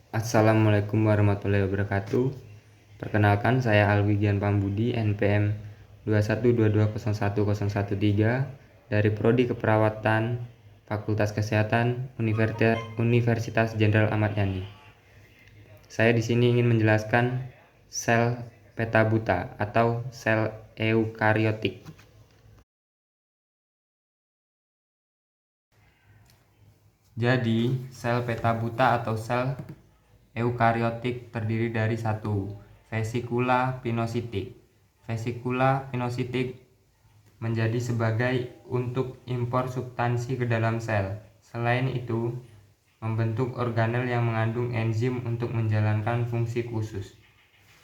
Assalamualaikum warahmatullahi wabarakatuh. Perkenalkan, saya Alwigian Pambudi, NPM 212201013 dari Prodi Keperawatan Fakultas Kesehatan Universitas Jenderal Ahmad Yani. Saya di sini ingin menjelaskan sel peta buta atau sel eukariotik. Jadi, sel peta buta atau sel eukariotik terdiri dari satu, vesikula pinositik. Vesikula pinositik menjadi sebagai untuk impor substansi ke dalam sel. Selain itu, membentuk organel yang mengandung enzim untuk menjalankan fungsi khusus.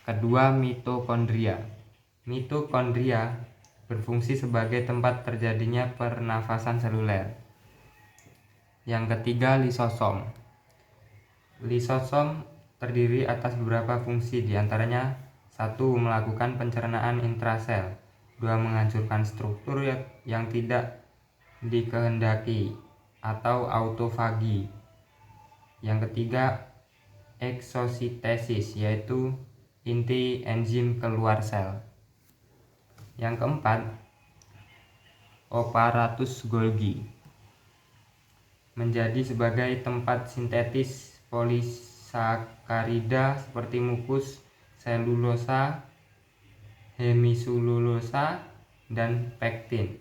Kedua, mitokondria. Mitokondria berfungsi sebagai tempat terjadinya pernafasan seluler. Yang ketiga, lisosom. Lisosom terdiri atas beberapa fungsi, diantaranya 1. Melakukan pencernaan intrasel, 2. Menghancurkan struktur yang tidak dikehendaki atau autofagi. Yang ketiga, eksositesis, yaitu inti enzim keluar sel. Yang keempat, apparatus Golgi, menjadi sebagai tempat sintetis polisakarida seperti mukus, selulosa, hemiselulosa, dan pektin.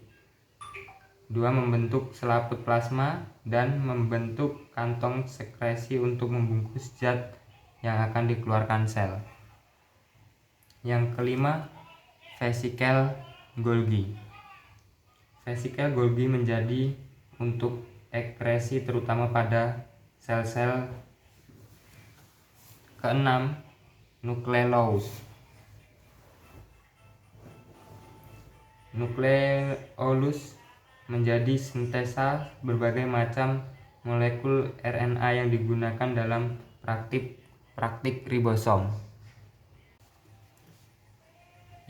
2. Membentuk selaput plasma dan membentuk kantong sekresi untuk membungkus zat yang akan dikeluarkan sel. Yang kelima, vesikel Golgi. Vesikel Golgi menjadi untuk ekskresi terutama pada sel-sel. Keenam, nukleolus. Nukleolus menjadi sintesa berbagai macam molekul RNA yang digunakan dalam praktik ribosom.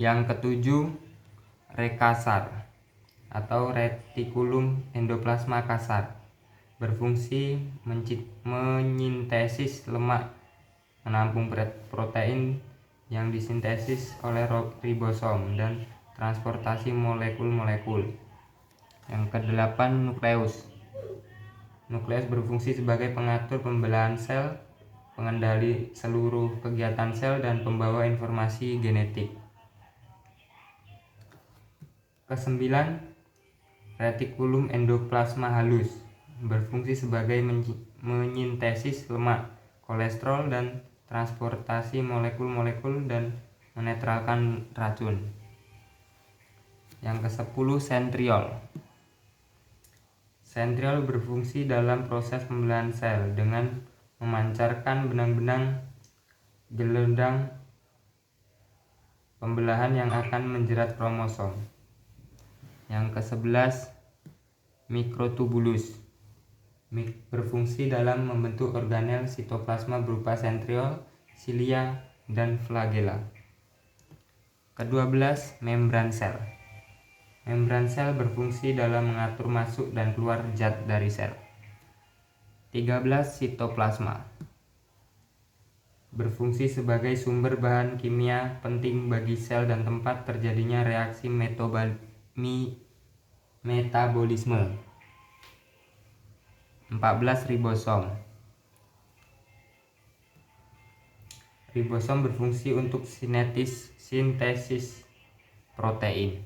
Yang ketujuh, rekasar atau retikulum endoplasma kasar, berfungsi menyintesis lemak, menampung protein yang disintesis oleh ribosom, dan transportasi molekul-molekul. Yang kedelapan, nukleus. Nukleus berfungsi sebagai pengatur pembelahan sel, pengendali seluruh kegiatan sel, dan pembawa informasi genetik. Kesembilan, retikulum endoplasma halus, berfungsi sebagai menyintesis lemak, kolesterol, dan transportasi molekul-molekul dan menetralkan racun. Yang ke-10, sentriol. Sentriol berfungsi dalam proses pembelahan sel dengan memancarkan benang-benang gelendang pembelahan yang akan menjerat kromosom. Yang ke-11, mikrotubulus, berfungsi dalam membentuk organel sitoplasma berupa sentriol, silia, dan flagela. Ke-12, membran sel. Membran sel berfungsi dalam mengatur masuk dan keluar zat dari sel. 13, sitoplasma, berfungsi sebagai sumber bahan kimia penting bagi sel dan tempat terjadinya reaksi metabolisme. 14, ribosom. Ribosom berfungsi untuk sintesis protein.